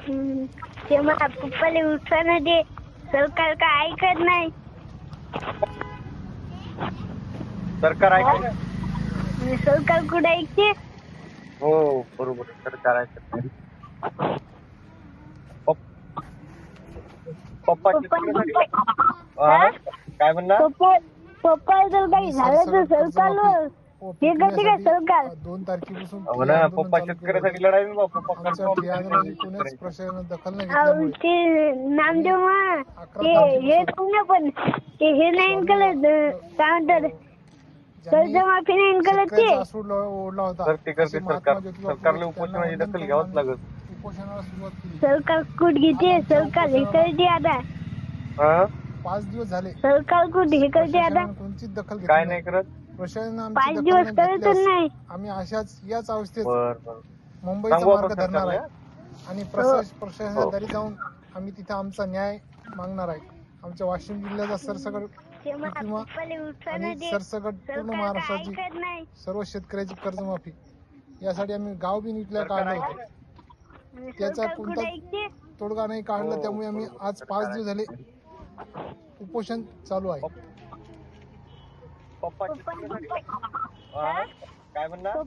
ते मला पप्पाला उठवायला दे. सरकार काय ऐकत नाही. सरकार ऐकत नाही. सरकार कुठे ऐकते. हो बरोबर सरकार ऐकत नाही. पप्पा काय म्हणणार. पप्पा जर काही झालं तर सरकारवर हे करते का सरकार. 2 तारखेपासून हो ना पप्पा शेतकऱ्यासाठी लढाई ना पप्पा कोणीच प्रशासनाने दखल नाही अहो, घेतल्यामुळे ते नामदेव हे तुम्ही पण ते हे नाही कळत काय म्हणतात कर्जमाफी नाही कळत ते ओढला होता. करते सरकारला उपोषणाची दखल घ्यावंच लागत. उपोषणाला सुरुवात केली. सरकार कुठ घेते. सरकार हे करते आता. 5 दिवस झाले सरकार कुठ हे करते आता. कोणतीच दखल घेतली काय नाही करत. प्रशासनाने 5 दिवस करतच नाही. आम्ही याच अवस्थेत बर मुंबईचा मार्ग धरणार आहे आणि प्रशासनाच्या दारी जाऊन आम्ही तिथे आमचा न्याय मागणार आहे. आमच्या वाशिम जिल्ह्याचा सरसकट सरसकट पूर्ण महाराष्ट्राची सर्व शेतकऱ्याची कर्जमाफी यासाठी आम्ही गाव बी विकल्या काढलं होतं. त्याचा कोणता तोडगा नाही काढला. त्यामुळे आम्ही आज 5 दिवस झाले उपोषण चालू आहे. पप्पा काय म्हणणार.